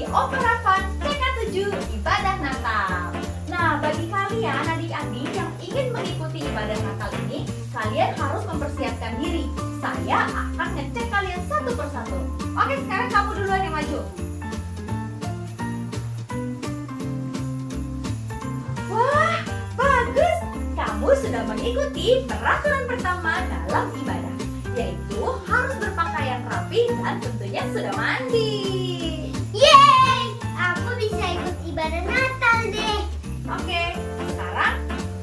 Opera Fun TK7 Ibadah Natal. Nah, bagi kalian adik-adik yang ingin mengikuti ibadah Natal ini, kalian harus mempersiapkan diri. Saya akan ngecek kalian satu persatu. Oke, sekarang kamu duluan yang maju. Wah, bagus! Kamu sudah mengikuti peraturan pertama dalam ibadah, yaitu harus berpakaian rapi dan tentunya sudah mandi. Yeay! Aku bisa ikut ibadah Natal deh. Oke, sekarang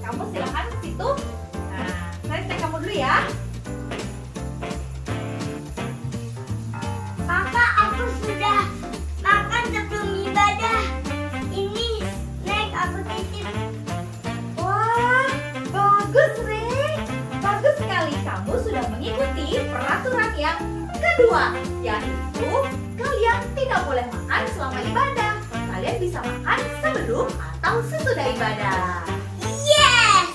kamu silakan ke situ. Nah, saya cek kamu dulu ya. Kakak, aku sudah makan sebelum ibadah. Ini snack aku titip. Wah, bagus, Rey. Bagus sekali, kamu sudah mengikuti peraturan yang kedua, yaitu kalian tidak boleh makan selama ibadah. Kalian bisa makan sebelum atau sesudah ibadah. Yes!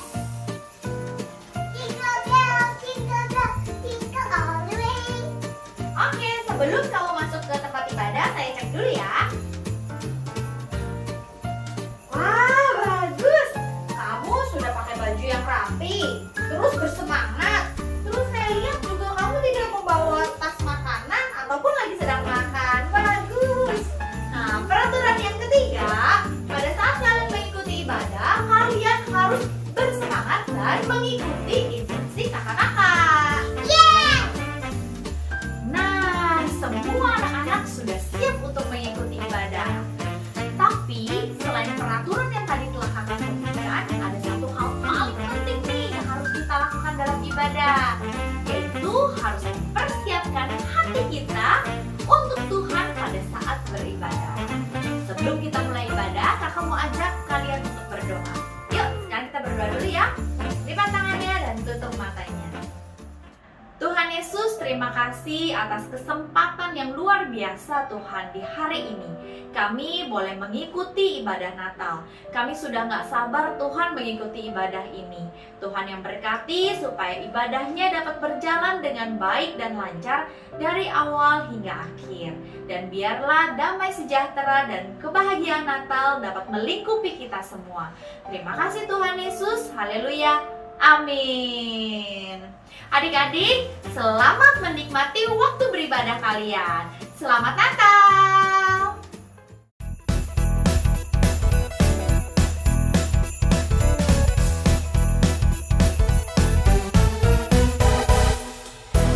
Jingle bell, jingle bell, jingle all the way. Oke, sebelum kamu masuk ke tempat ibadah, saya cek dulu ya. Wah, bagus. Kamu sudah pakai baju yang rapi, terus bersemangat. Terus saya lihat juga kamu tidak membawa tas makanan ataupun lagi sedang makan. Bagus. Nah, peraturan yang ketiga, pada saat kalian mengikuti ibadah, kalian harus bersemangat dan mengikuti instruksi kakak-kakak. Yes! Nah, semua anak-anak sudah siap untuk mengikuti ibadah. Tapi, selain peraturan yang tadi telah kakak sebutkan, ada satu hal paling penting nih yang harus kita lakukan dalam ibadah, yaitu harus mempersiapkan hati kita untuk Tuhan pada saat beribadah. Sebelum kita mulai ibadah, kakak mau ajak kalian untuk berdoa. Yuk, sekarang kita berdoa dulu ya. Lipat tangannya dan tutup matanya. Tuhan Yesus, terima kasih atas kesempatan yang luar biasa Tuhan di hari ini. Kami boleh mengikuti ibadah Natal. Kami sudah gak sabar Tuhan mengikuti ibadah ini. Tuhan yang berkati supaya ibadahnya dapat berjalan dengan baik dan lancar dari awal hingga akhir. Dan biarlah damai sejahtera dan kebahagiaan Natal dapat melingkupi kita semua. Terima kasih Tuhan Yesus. Haleluya. Amin. Adik-adik, selamat menikmati waktu beribadah kalian. Selamat Natal.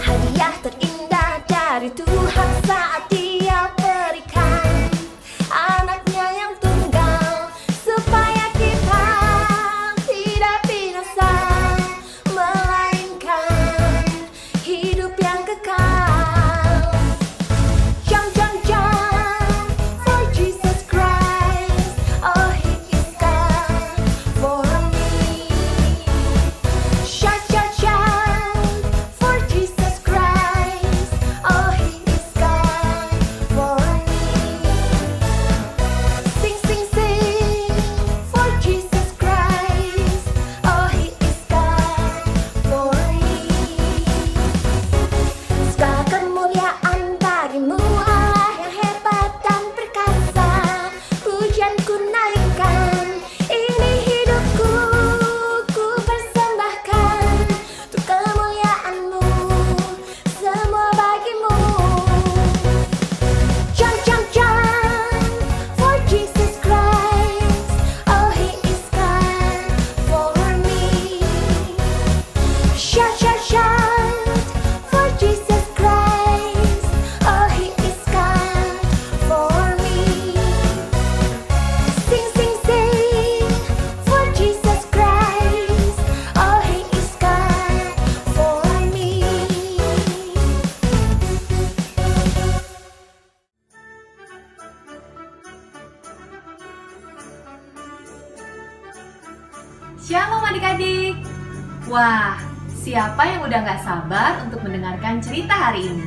Hadiah terindah dari Tuhan saat Dia berikan anaknya yang tunggal, supaya kita tidak binasa, melainkan hidup yang kekal. Jump, jump, jump for Jesus Christ. Oh, He is God for me. Shout, shout, shout for Jesus Christ. Oh, He is God for me. Sing, sing, sing for Jesus Christ. Oh, He is God for me. Segala kemuliaan bagimu, Allah yang hebat dan perkasa. Pujianku naikkan, ini hidupku ku persembahkan. Untuk kemuliaanmu, semua bagimu. Jump, jump, jump for Jesus Christ. Oh, He is God for me. Shout, shout, shout for Jesus Christ. Oh, He is God for me. Sing, sing, sing for Jesus Christ. Oh, He is God for me. Shalom adik-adik. Wah, siapa yang udah gak sabar untuk mendengarkan cerita hari ini?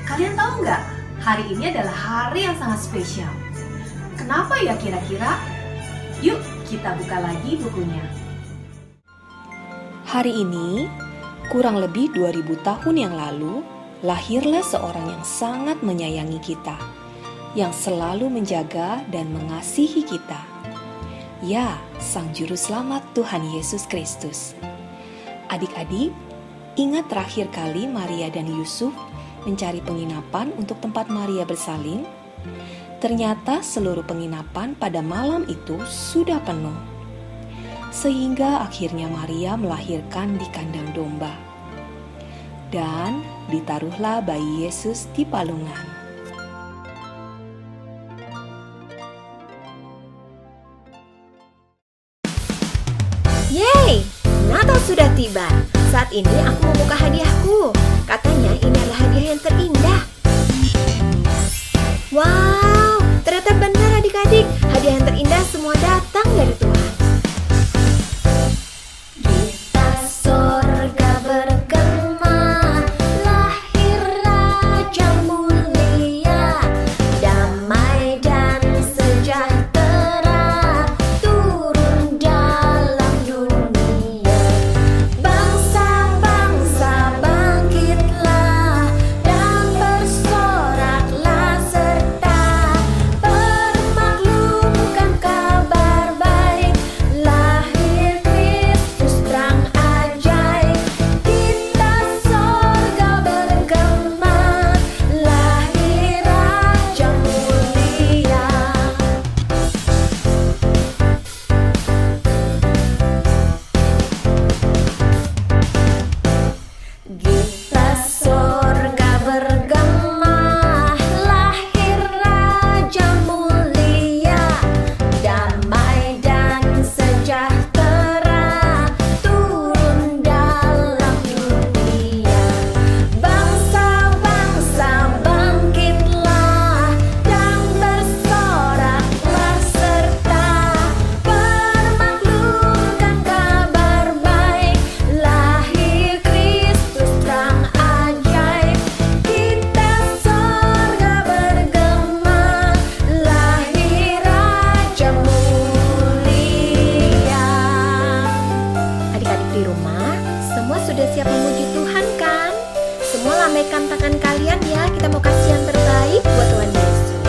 Kalian tahu nggak? Hari ini adalah hari yang sangat spesial. Kenapa ya kira-kira? Yuk kita buka lagi bukunya. Hari ini, kurang lebih 2000 tahun yang lalu, lahirlah seorang yang sangat menyayangi kita. yang selalu menjaga dan mengasihi kita. Ya, Sang Juru Selamat Tuhan Yesus Kristus. Adik-adik, ingat terakhir kali Maria dan Yusuf mencari penginapan untuk tempat Maria bersalin? Ternyata seluruh penginapan pada malam itu sudah penuh. Sehingga akhirnya Maria melahirkan di kandang domba. Dan ditaruhlah bayi Yesus di palungan. Yeay, Natal sudah tiba. Saat ini aku membuka hadiahku. Katanya ini adalah hadiah yang terindah. Wow, ternyata benar adik-adik. Hadiah yang terindah semua datang dari Tuhan. Kita sorga bergema, lahir Raja mulia, damai dan sejahtera turun dalam dunia. Bangsa-bangsa bangkitlah dan bersoraklah serta permaklumkan kabar baik, lahir Kristus terang ajaib. Kita sorga bergema, lahir Raja mulia. Kita sorga bergema, lahir Raja mulia, damai dan sejahtera turun dalam dunia. Bangsa-bangsa bangkitlah dan bersoraklah serta permaklumkan kabar baik, lahir Kristus terang ajaib. Kita sorga bergema, lahir Raja mulia. Adik-adik di rumah, semua sudah siap memuji Tuhan kan? Semua lambaikan tangan kalian ya. Kita mau kasih yang terbaik buat Tuhan Yesus.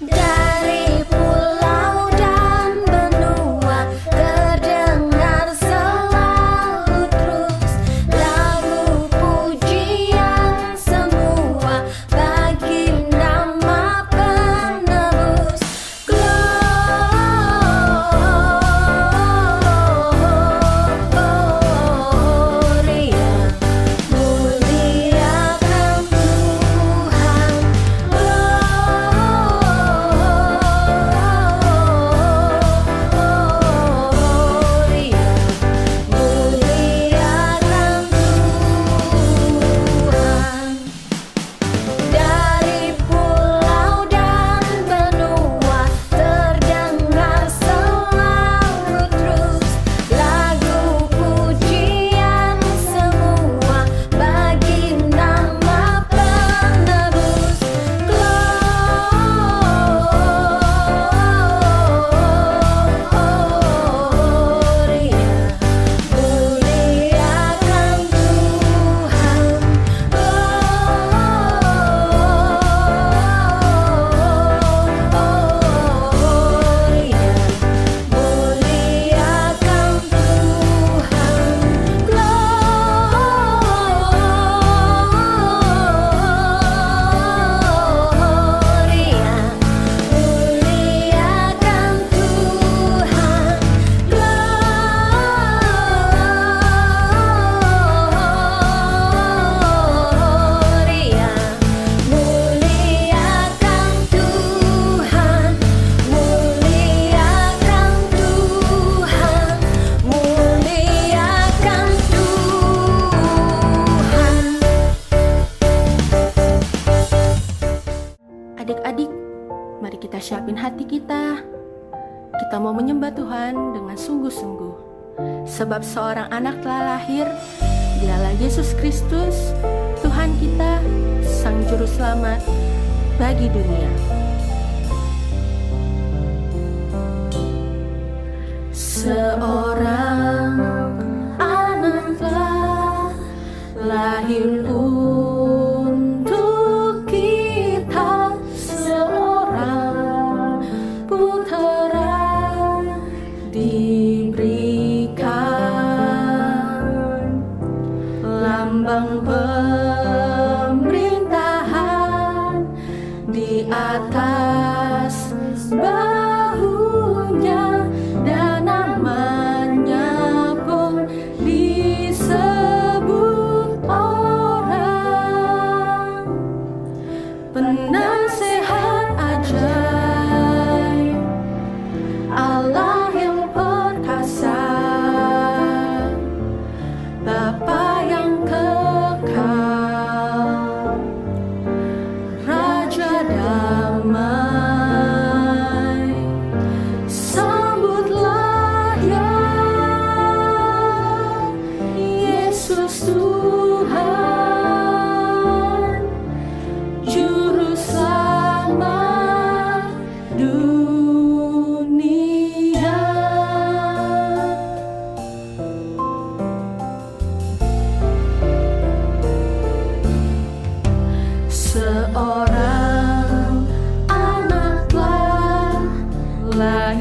Dari pulau dan benua terdengar selalu terus lagu pujian semua bagi nama penebus. Gloria, muliakan Tuhan. Gloria, muliakan Tuhan. Dari pulau dan benua terdengar selalu terus lagu pujian semua bagi nama penebus. Gloria, muliakan Tuhan. Gloria, muliakan Tuhan. Gloria, muliakan Tuhan. Gloria, muliakan Tuhan. Muliakan Tuhan. Muliakan Tuhan. Adik-adik, mari kita siapin hati kita. Kita mau menyembah Tuhan dengan sungguh-sungguh. Sebab seorang anak telah lahir, dialah Yesus Kristus, Tuhan kita, Sang Juru Selamat bagi dunia. Seorang anak telah lahir untuk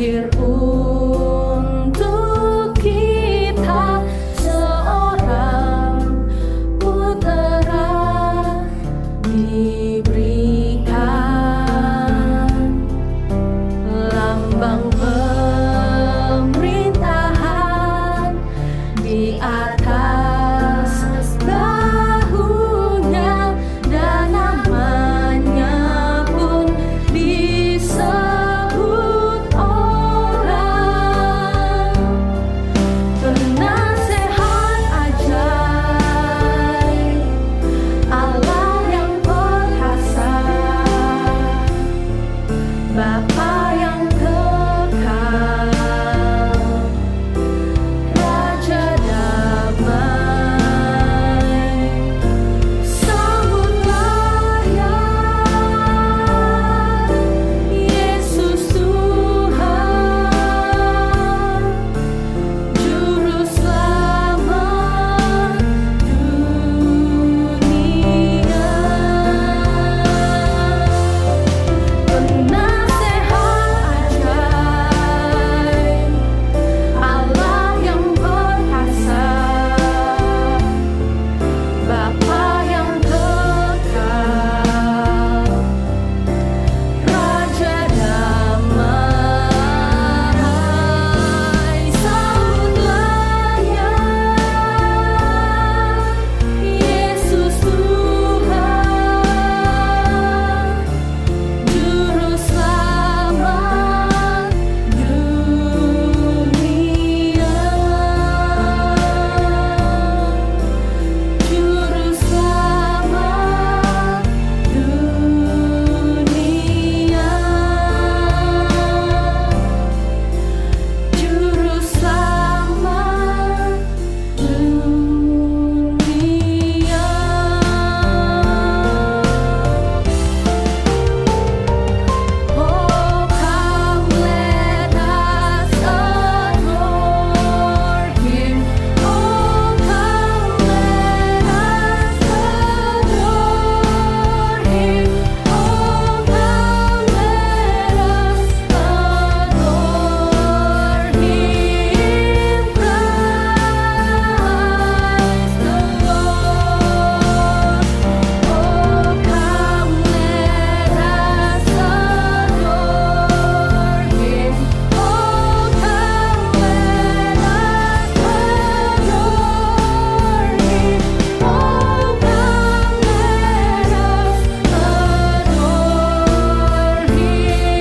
lahir untuk kita, seorang putera diberikan, lambang pemerintahan di atas bahunya, dan namanya pun disebut orang penasehat ajaib, Allah yang perkasa, Bapa yang kekal, Raja damai. Sambutlah ya Yesus Tuhan, Juru Selamat dunia. Penasehat ajaib, Allah yang perkasa, Bapa yang kekal, Raja damai. Sambutlah ya Yesus Tuhan, Juru Selamat dunia. Juru Selamat dunia. Juru Selamat dunia. Oh, come let us adore Him. Oh, come let us adore Him. Oh, come let us adore Him. Christ the Lord. Oh, come let us adore Him. Oh, come let us adore Him. Oh, come let us adore Him.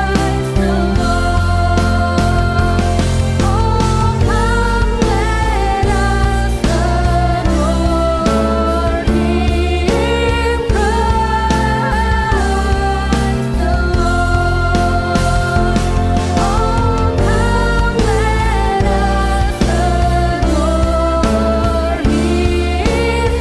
Christ the Lord. Oh, come let us adore Him. Christ the Lord. Oh, come let us adore Him.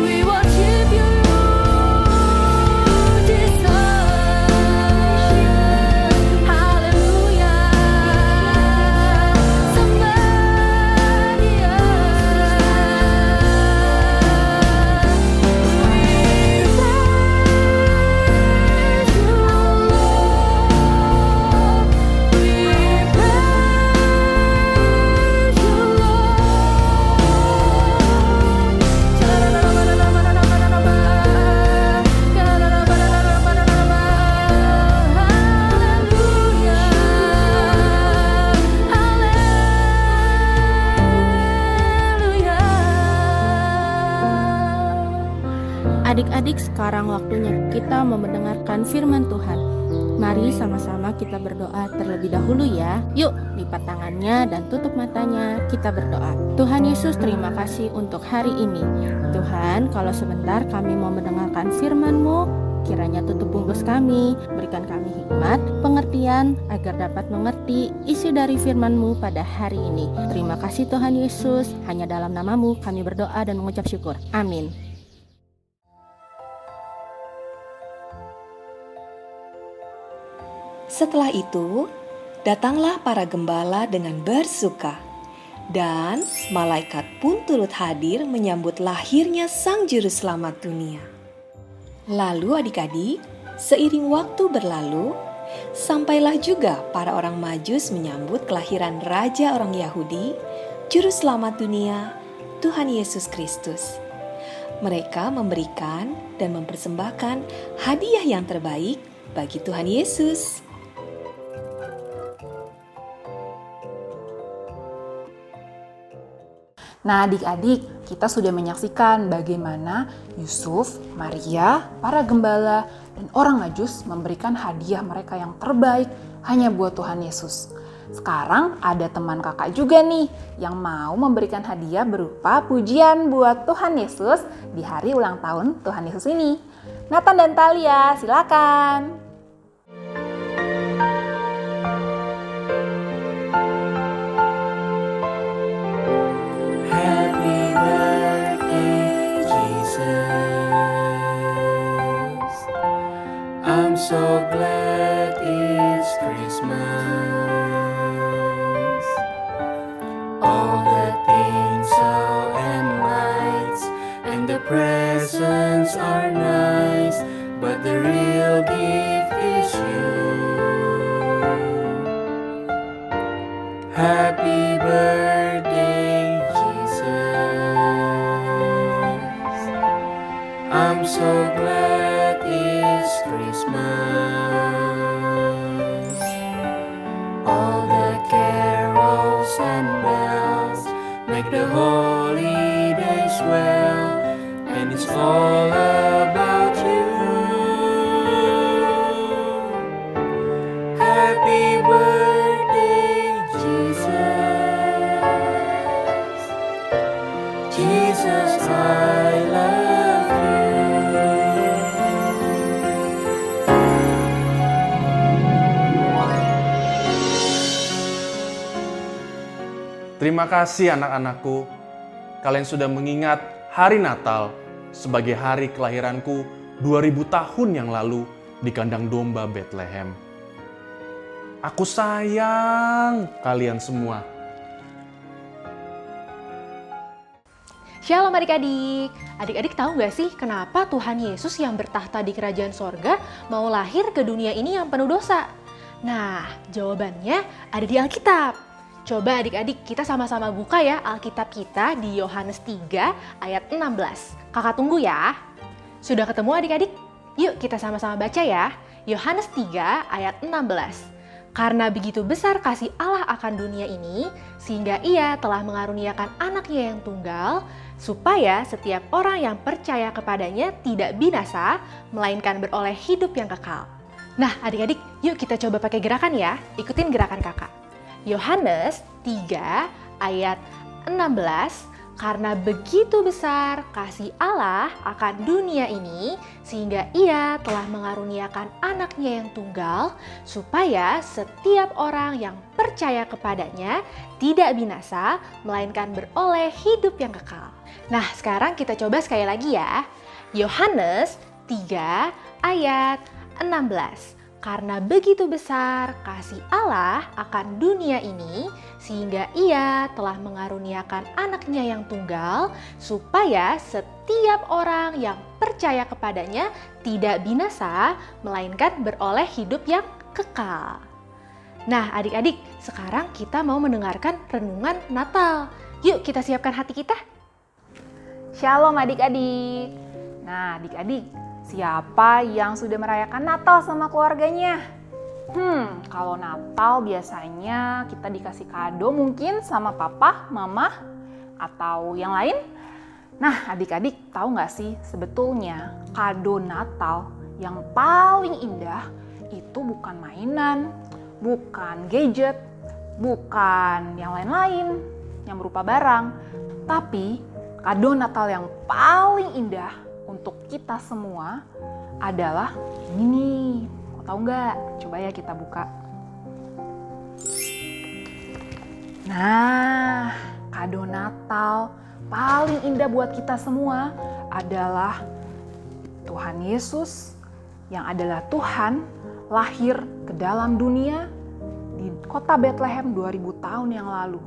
We worship You, Jesus. Hallelujah. Somebody Adik-adik, sekarang waktunya kita mau mendengarkan firman Tuhan. Mari sama-sama kita berdoa terlebih dahulu ya. Yuk, lipat tangannya dan tutup matanya. Kita berdoa. Tuhan Yesus, terima kasih untuk hari ini. Tuhan, kalau sebentar kami mau mendengarkan firman-Mu, kiranya tutup bungkus kami, berikan kami hikmat, pengertian, agar dapat mengerti isi dari firman-Mu pada hari ini. Terima kasih Tuhan Yesus, hanya dalam nama-Mu kami berdoa dan mengucap syukur. Amin. Setelah itu, datanglah para gembala dengan bersuka, dan malaikat pun turut hadir menyambut lahirnya Sang Juru Selamat dunia. Lalu adik-adik, seiring waktu berlalu, sampailah juga para orang Majus menyambut kelahiran Raja orang Yahudi, Juru Selamat dunia, Tuhan Yesus Kristus. Mereka memberikan dan mempersembahkan hadiah yang terbaik bagi Tuhan Yesus. Nah adik-adik, kita sudah menyaksikan bagaimana Yusuf, Maria, para gembala, dan orang Majus memberikan hadiah mereka yang terbaik hanya buat Tuhan Yesus. Sekarang ada teman kakak juga nih yang mau memberikan hadiah berupa pujian buat Tuhan Yesus di hari ulang tahun Tuhan Yesus ini. Nathan dan Talia, silakan. So glad it's Christmas. All the tinsel and lights and the presents are nice, but the real gift is you. Happy birthday, Jesus. I'm so glad it's Christmas. All the carols and bells make the holidays well, and it's all about you. Happy birthday, Jesus. Jesus, I love you. Terima kasih anak-anakku, kalian sudah mengingat hari Natal sebagai hari kelahiranku 2000 tahun yang lalu di kandang domba Bethlehem. Aku sayang kalian semua. Shalom adik-adik. Adik-adik tahu gak sih kenapa Tuhan Yesus yang bertahta di kerajaan sorga mau lahir ke dunia ini yang penuh dosa? Nah, jawabannya ada di Alkitab. Coba adik-adik kita sama-sama buka ya Alkitab kita di Yohanes 3 ayat 16. Kakak tunggu ya. Sudah ketemu adik-adik? Yuk kita sama-sama baca ya. Yohanes 3 ayat 16. Karena begitu besar kasih Allah akan dunia ini, sehingga Ia telah mengaruniakan anaknya yang tunggal, supaya setiap orang yang percaya kepadanya tidak binasa, melainkan beroleh hidup yang kekal. Nah adik-adik, yuk kita coba pakai gerakan ya. Ikutin gerakan kakak. Yohanes 3 ayat 16. Karena begitu besar kasih Allah akan dunia ini, sehingga Ia telah mengaruniakan anaknya yang tunggal, supaya setiap orang yang percaya kepadanya tidak binasa, melainkan beroleh hidup yang kekal. Nah, sekarang kita coba sekali lagi ya. Yohanes 3 ayat 16. Karena begitu besar kasih Allah akan dunia ini, sehingga Ia telah mengaruniakan anaknya yang tunggal, supaya setiap orang yang percaya kepadanya tidak binasa, melainkan beroleh hidup yang kekal. Nah adik-adik, sekarang kita mau mendengarkan renungan Natal. Yuk kita siapkan hati kita. Shalom adik-adik. Nah adik-adik, siapa yang sudah merayakan Natal sama keluarganya? Kalau Natal biasanya kita dikasih kado mungkin sama papa, mama, atau yang lain. Nah adik-adik tahu nggak sih sebetulnya kado Natal yang paling indah itu bukan mainan, bukan gadget, bukan yang lain-lain yang berupa barang. Tapi kado Natal yang paling indah untuk kita semua adalah ini nih. Tahu nggak? Coba ya kita buka. Nah, kado Natal paling indah buat kita semua adalah Tuhan Yesus yang adalah Tuhan lahir ke dalam dunia di kota Bethlehem 2000 tahun yang lalu.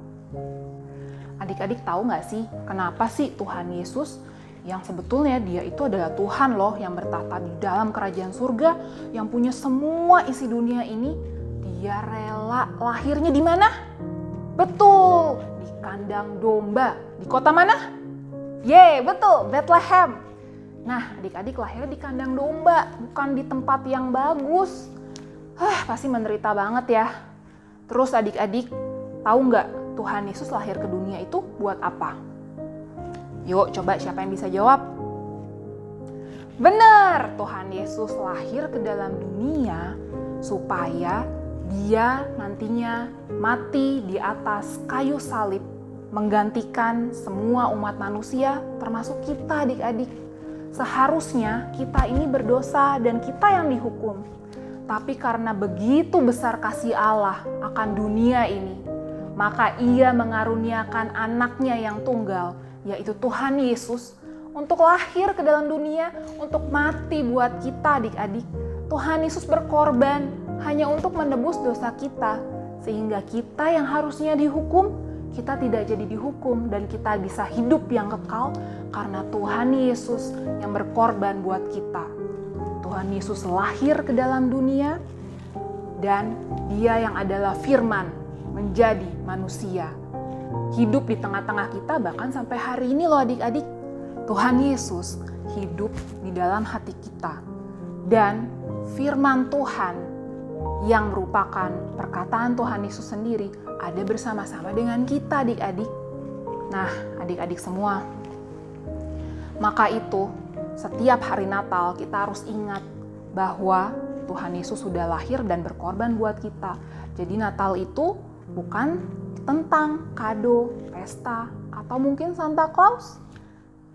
Adik-adik tahu nggak sih kenapa sih Tuhan Yesus yang sebetulnya dia itu adalah Tuhan loh yang bertahta di dalam kerajaan surga, yang punya semua isi dunia ini, dia rela lahirnya di mana? Betul, di kandang domba. Di kota mana? Betul, Bethlehem. Nah, adik-adik lahirnya di kandang domba, bukan di tempat yang bagus. Pasti menderita banget ya. Terus adik-adik tahu nggak Tuhan Yesus lahir ke dunia itu buat apa? Yuk, coba siapa yang bisa jawab? Benar, Tuhan Yesus lahir ke dalam dunia supaya dia nantinya mati di atas kayu salib, menggantikan semua umat manusia, termasuk kita adik-adik. Seharusnya kita ini berdosa dan kita yang dihukum. Tapi karena begitu besar kasih Allah akan dunia ini, maka ia mengaruniakan anaknya yang tunggal, yaitu Tuhan Yesus, untuk lahir ke dalam dunia, untuk mati buat kita adik-adik. Tuhan Yesus berkorban hanya untuk menebus dosa kita, sehingga kita yang harusnya dihukum, kita tidak jadi dihukum dan kita bisa hidup yang kekal karena Tuhan Yesus yang berkorban buat kita. Tuhan Yesus lahir ke dalam dunia dan dia yang adalah firman menjadi manusia. Hidup di tengah-tengah kita bahkan sampai hari ini loh adik-adik. Tuhan Yesus hidup di dalam hati kita. Dan firman Tuhan yang merupakan perkataan Tuhan Yesus sendiri ada bersama-sama dengan kita adik-adik. Nah adik-adik semua, maka itu setiap hari Natal kita harus ingat bahwa Tuhan Yesus sudah lahir dan berkorban buat kita. Jadi Natal itu bukan tentang kado, pesta, atau mungkin Santa Claus.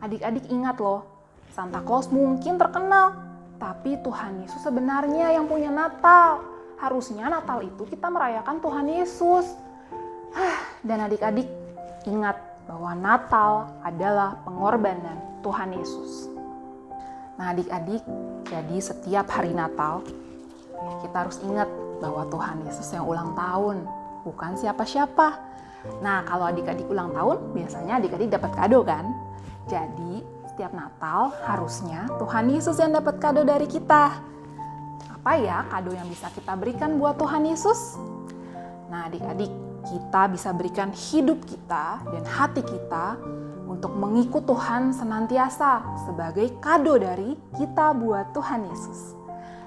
Adik-adik ingat loh, Santa Claus mungkin terkenal, tapi Tuhan Yesus sebenarnya yang punya Natal. Harusnya Natal itu kita merayakan Tuhan Yesus. Dan adik-adik ingat bahwa Natal adalah pengorbanan Tuhan Yesus. Nah adik-adik, jadi setiap hari Natal kita harus ingat bahwa Tuhan Yesus yang ulang tahun, bukan siapa-siapa. Nah kalau adik-adik ulang tahun, biasanya adik-adik dapat kado kan? Jadi setiap Natal harusnya Tuhan Yesus yang dapat kado dari kita. Apa ya kado yang bisa kita berikan buat Tuhan Yesus? Nah adik-adik, kita bisa berikan hidup kita dan hati kita untuk mengikut Tuhan senantiasa sebagai kado dari kita buat Tuhan Yesus.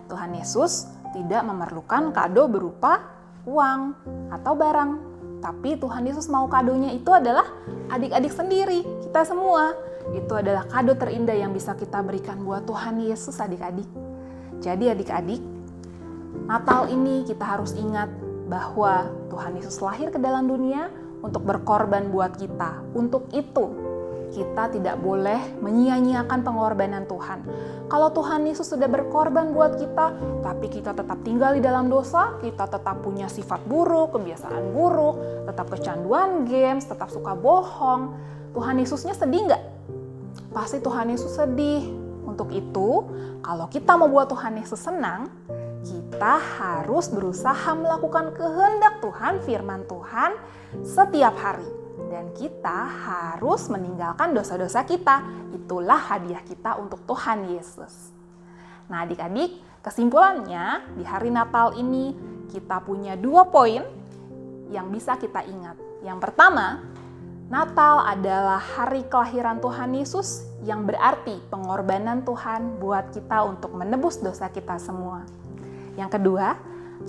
Tuhan Yesus tidak memerlukan kado berupa uang atau barang, tapi Tuhan Yesus mau kadonya itu adalah adik-adik sendiri, kita semua. Itu adalah kado terindah yang bisa kita berikan buat Tuhan Yesus adik-adik. Jadi adik-adik, Natal ini kita harus ingat bahwa Tuhan Yesus lahir ke dalam dunia untuk berkorban buat kita. Untuk itu, kita tidak boleh menyia-nyiakan pengorbanan Tuhan. Kalau Tuhan Yesus sudah berkorban buat kita, tapi kita tetap tinggal di dalam dosa, kita tetap punya sifat buruk, kebiasaan buruk, tetap kecanduan games, tetap suka bohong, Tuhan Yesusnya sedih nggak? Pasti Tuhan Yesus sedih. Untuk itu, kalau kita mau buat Tuhan Yesus senang, kita harus berusaha melakukan kehendak Tuhan, firman Tuhan setiap hari. Dan kita harus meninggalkan dosa-dosa kita. Itulah hadiah kita untuk Tuhan Yesus. Nah adik-adik, kesimpulannya di hari Natal ini kita punya 2 poin yang bisa kita ingat. Yang pertama, Natal adalah hari kelahiran Tuhan Yesus yang berarti pengorbanan Tuhan buat kita untuk menebus dosa kita semua. Yang kedua,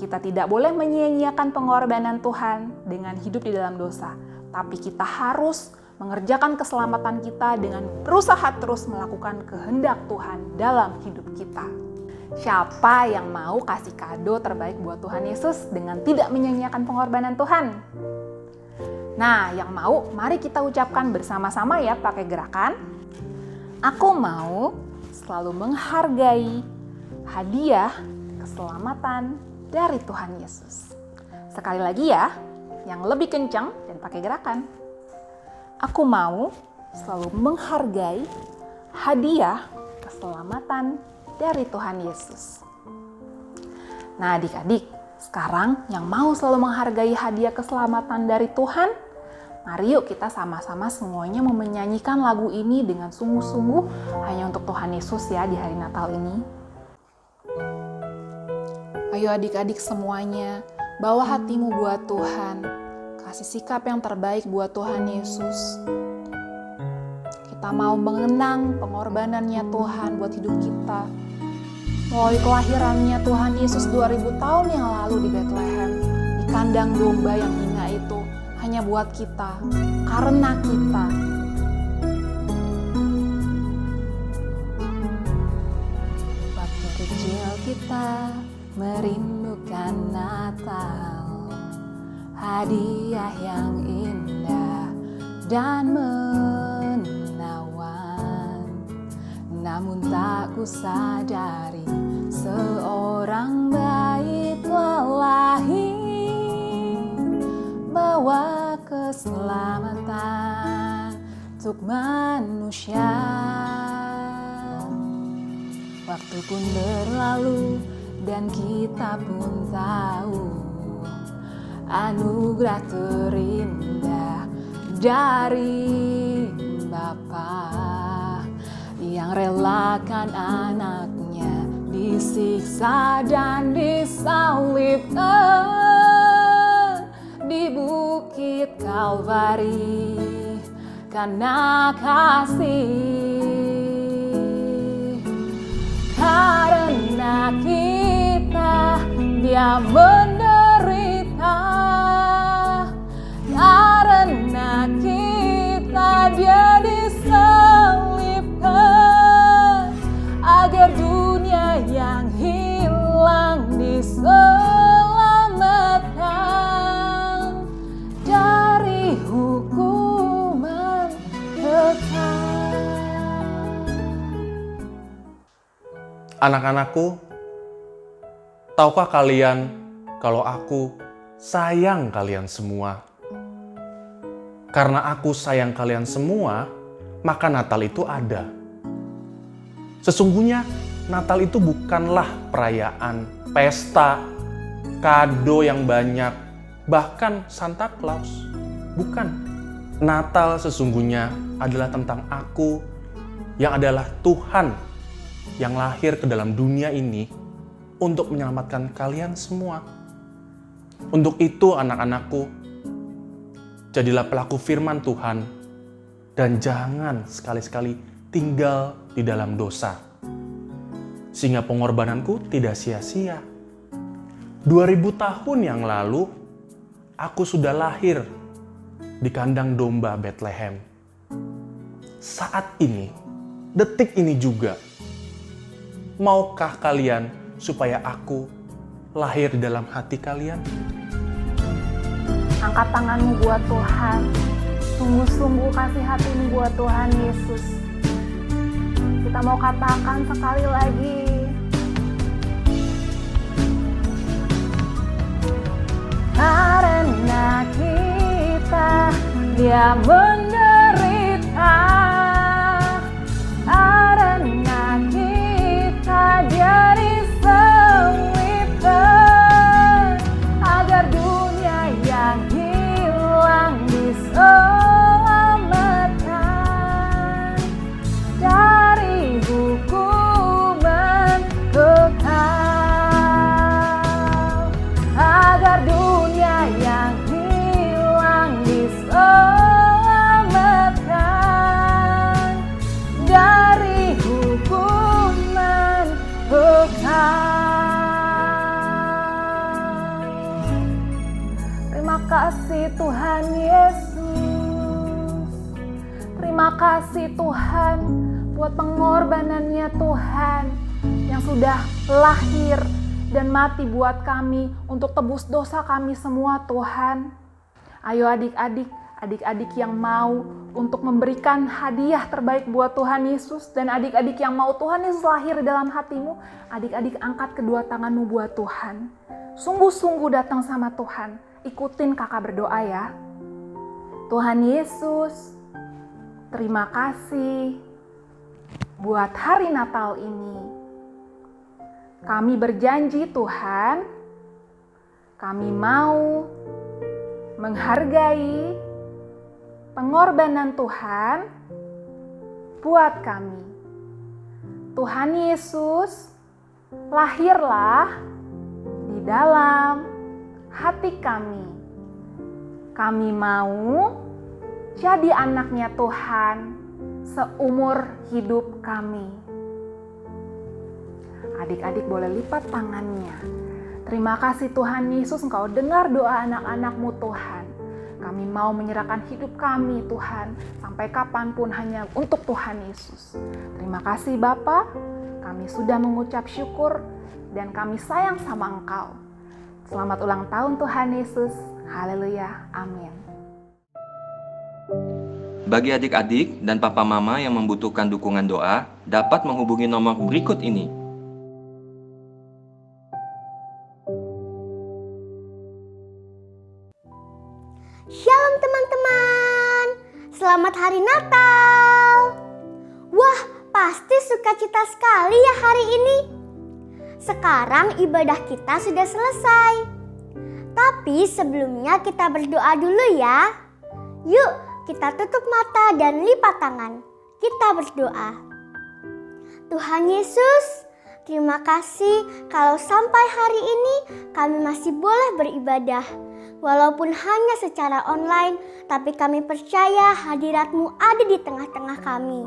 kita tidak boleh menyia-nyiakan pengorbanan Tuhan dengan hidup di dalam dosa. Tapi kita harus mengerjakan keselamatan kita dengan berusaha terus melakukan kehendak Tuhan dalam hidup kita. Siapa yang mau kasih kado terbaik buat Tuhan Yesus dengan tidak menyia-nyiakan pengorbanan Tuhan? Nah, yang mau, mari kita ucapkan bersama-sama ya pakai gerakan. Aku mau selalu menghargai hadiah keselamatan dari Tuhan Yesus. Sekali lagi ya, yang lebih kencang dan pakai gerakan. Aku mau selalu menghargai hadiah keselamatan dari Tuhan Yesus. Nah adik-adik, sekarang yang mau selalu menghargai hadiah keselamatan dari Tuhan, mari yuk kita sama-sama semuanya menyanyikan lagu ini dengan sungguh-sungguh hanya untuk Tuhan Yesus ya di hari Natal ini. Ayo adik-adik semuanya, bawa hatimu buat Tuhan. Kasih sikap yang terbaik buat Tuhan Yesus. Kita mau mengenang pengorbanannya Tuhan buat hidup kita. Melalui kelahirannya Tuhan Yesus 2000 tahun yang lalu di Bethlehem, di kandang domba yang hina itu, hanya buat kita, karena kita. Waktu kecil kita merindukan Natal, hadiah yang indah dan menawan. Namun tak kusadari seorang bayi telah lahir, bawa keselamatan untuk manusia. Waktu pun berlalu dan kita pun tahu anugerah terindah dari Bapa yang relakan anaknya disiksa dan disalibkan di bukit Kalvari karena kasih. Karena kita dia menderita, karena kita dia disalibkan, agar dunia yang hilang diselamatkan dari hukuman kekal. Anak-anakku, tahukah kalian kalau aku sayang kalian semua? Karena aku sayang kalian semua, maka Natal itu ada. Sesungguhnya Natal itu bukanlah perayaan, pesta, kado yang banyak, bahkan Santa Claus. Bukan. Natal sesungguhnya adalah tentang aku yang adalah Tuhan yang lahir ke dalam dunia ini untuk menyelamatkan kalian semua. Untuk itu anak-anakku, jadilah pelaku firman Tuhan dan jangan sekali-sekali tinggal di dalam dosa, sehingga pengorbananku tidak sia-sia. 2000 tahun yang lalu, aku sudah lahir di kandang domba Bethlehem. Saat ini, detik ini juga, maukah kalian supaya aku lahir di dalam hati kalian? Angkat tanganmu buat Tuhan. Sungguh-sungguh kasih hatimu buat Tuhan Yesus. Kita mau katakan sekali lagi. Karena kita dia menderita, karena kita dia disalibkan, agar dunia yang hilang diselamatkan dari hukuman kekal, agar dunia yang hilang diselamatkan dari hukuman kekal. Terima kasih Tuhan Yesus. Terima kasih Tuhan buat pengorbanannya Tuhan yang sudah lahir dan mati buat kami untuk tebus dosa kami semua Tuhan. Ayo adik-adik yang mau untuk memberikan hadiah terbaik buat Tuhan Yesus, dan adik-adik yang mau Tuhan Yesus lahir di dalam hatimu, adik-adik angkat kedua tanganmu buat Tuhan. Sungguh-sungguh datang sama Tuhan. Ikutin kakak berdoa ya. Tuhan Yesus, terima kasih buat hari Natal ini. Kami berjanji Tuhan, kami mau menghargai pengorbanan Tuhan buat kami. Tuhan Yesus lahirlah di dalam hati kami. Kami mau jadi anaknya Tuhan seumur hidup kami. Adik-adik boleh lipat tangannya. Terima kasih Tuhan Yesus, Engkau dengar doa anak-anak-Mu Tuhan. Kami mau menyerahkan hidup kami Tuhan, sampai kapanpun hanya untuk Tuhan Yesus. Terima kasih Bapa, kami sudah mengucap syukur dan kami sayang sama Engkau. Selamat ulang tahun Tuhan Yesus. Haleluya. Amin. Bagi adik-adik dan papa mama yang membutuhkan dukungan doa, dapat menghubungi nomor berikut ini. Shalom teman-teman, selamat hari Natal. Wah, pasti sukacita sekali ya hari ini. Sekarang ibadah kita sudah selesai. Tapi sebelumnya kita berdoa dulu ya. Yuk, kita tutup mata dan lipat tangan. Kita berdoa. Tuhan Yesus, terima kasih kalau sampai hari ini kami masih boleh beribadah. Walaupun hanya secara online, tapi kami percaya hadirat-Mu ada di tengah-tengah kami.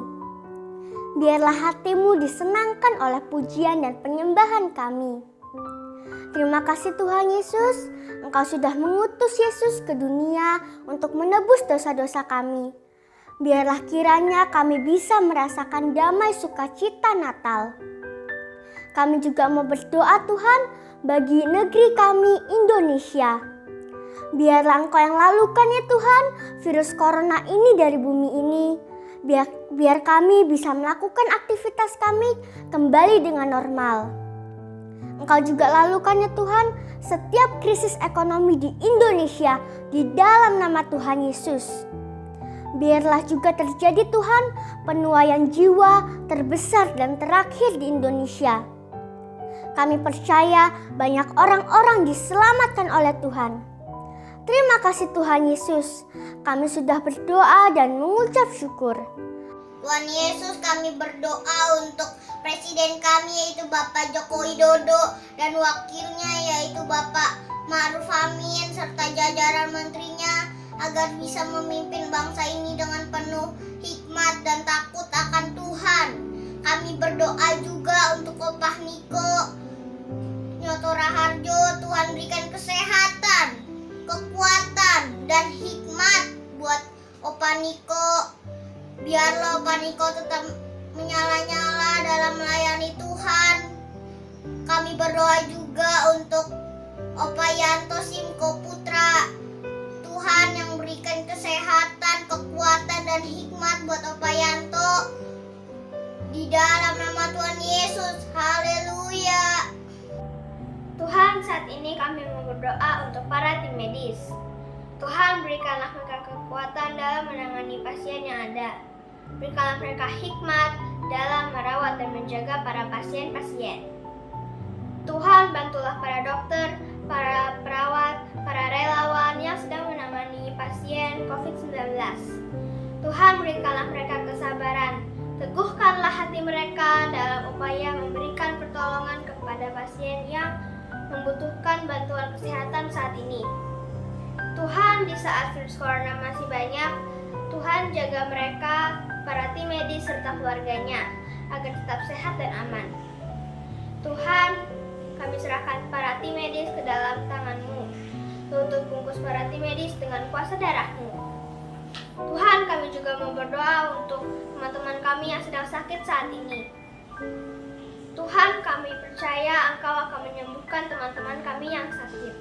Biarlah hati-Mu disenangkan oleh pujian dan penyembahan kami. Terima kasih Tuhan Yesus, Engkau sudah mengutus Yesus ke dunia untuk menebus dosa-dosa kami. Biarlah kiranya kami bisa merasakan damai sukacita Natal. Kami juga mau berdoa Tuhan bagi negeri kami Indonesia. Biarlah Engkau yang lalukan ya Tuhan virus corona ini dari bumi ini. Biar kami bisa melakukan aktivitas kami kembali dengan normal. Engkau juga lalukan ya Tuhan setiap krisis ekonomi di Indonesia di dalam nama Tuhan Yesus. Biarlah juga terjadi Tuhan penuaian jiwa terbesar dan terakhir di Indonesia. Kami percaya banyak orang-orang diselamatkan oleh Tuhan. Terima kasih Tuhan Yesus, kami sudah berdoa dan mengucap syukur. Tuhan Yesus, kami berdoa untuk Presiden kami yaitu Bapak Joko Widodo dan wakilnya yaitu Bapak Ma'ruf Amin serta jajaran menterinya agar bisa memimpin bangsa ini dengan penuh hikmat dan takut akan Tuhan. Kami berdoa juga untuk Opah Niko Nyoto Raharjo, Tuhan berikan kesehatan, kekuatan dan hikmat buat Opah Niko. Biarlah Opah Niko tetap menyala-nyala dalam melayani Tuhan. Kami berdoa juga untuk Opa Yanto Simko Putra. Tuhan yang berikan kesehatan, kekuatan dan hikmat buat Opa Yanto. Di dalam nama Tuhan Yesus, haleluya. Tuhan, saat ini kami mau berdoa untuk para tim medis. Tuhan, berikanlah mereka kekuatan dalam menangani pasien yang ada. Berikanlah mereka hikmat dalam merawat dan menjaga para pasien-pasien. Tuhan, bantulah para dokter, para perawat, para relawan yang sedang menangani pasien COVID-19. Tuhan, berikanlah mereka kesabaran. Teguhkanlah hati mereka dalam upaya memberikan pertolongan kepada pasien yang membutuhkan bantuan kesehatan saat ini. Tuhan, di saat virus corona masih banyak, Tuhan jaga mereka, para tim medis serta keluarganya, agar tetap sehat dan aman. Tuhan, kami serahkan para tim medis ke dalam tangan-Mu. Tutup bungkus para tim medis dengan kuasa darah-Mu. Tuhan, kami juga mau berdoa untuk teman-teman kami yang sedang sakit saat ini. Tuhan, kami percaya Engkau akan menyembuhkan teman-teman kami yang sakit.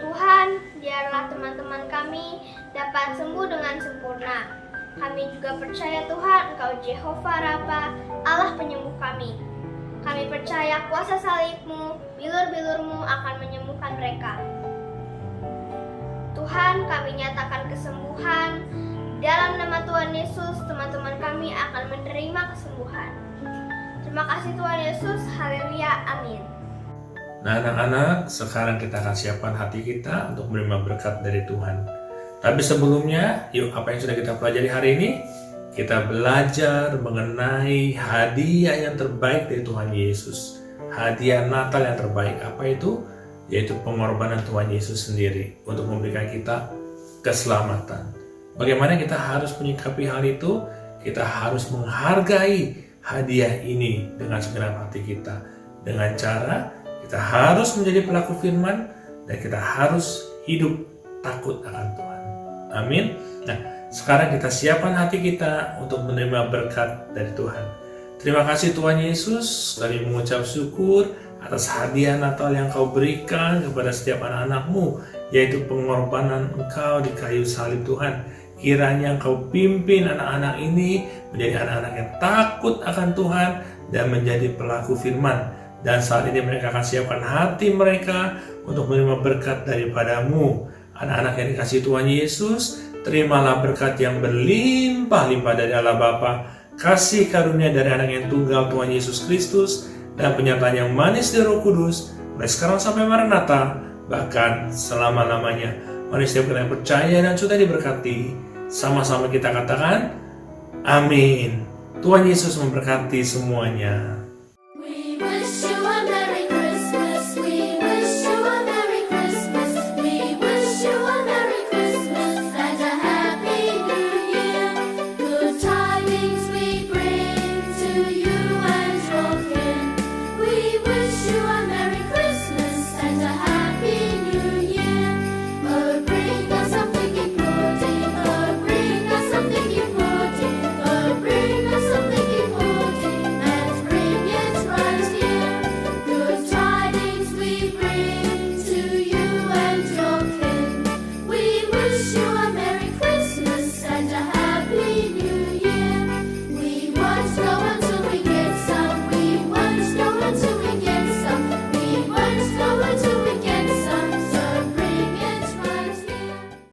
Tuhan, biarlah teman-teman kami dapat sembuh dengan sempurna. Kami juga percaya Tuhan, Engkau Jehovah Rafa, Allah penyembuh kami. Kami percaya kuasa salib-Mu, bilur-bilur-Mu akan menyembuhkan mereka. Tuhan, kami nyatakan kesembuhan. Dalam nama Tuhan Yesus, teman-teman kami akan menerima kesembuhan. Terima kasih Tuhan Yesus. Haleluya. Amin. Nah anak-anak, sekarang kita akan siapkan hati kita untuk menerima berkat dari Tuhan. Tapi sebelumnya, yuk apa yang sudah kita pelajari hari ini? Kita belajar mengenai hadiah yang terbaik dari Tuhan Yesus. Hadiah Natal yang terbaik, apa itu? Yaitu pengorbanan Tuhan Yesus sendiri untuk memberikan kita keselamatan. Bagaimana kita harus menyikapi hal itu? Kita harus menghargai hadiah ini dengan segenap hati kita. Dengan cara kita harus menjadi pelaku firman dan kita harus hidup takut akan Tuhan. Amin. Nah, sekarang kita siapkan hati kita untuk menerima berkat dari Tuhan. Terima kasih Tuhan Yesus, kami mengucap syukur atas hadiah Natal yang Kau berikan kepada setiap anak-anak-Mu, yaitu pengorbanan Engkau di kayu salib Tuhan. Kiranya Engkau pimpin anak-anak ini menjadi anak-anak yang takut akan Tuhan dan menjadi pelaku firman. Dan saat ini mereka akan siapkan hati mereka untuk menerima berkat daripada-Mu. Anak-anak yang dikasihi Tuhan Yesus, terimalah berkat yang berlimpah-limpah dari Allah Bapa, kasih karunia dari anak yang tunggal Tuhan Yesus Kristus, dan penyertaan yang manis dari Roh Kudus, mulai sekarang sampai Maranatha, bahkan selama-lamanya. Mari setiap kita yang percaya dan sudah diberkati, sama-sama kita katakan, amin. Tuhan Yesus memberkati semuanya.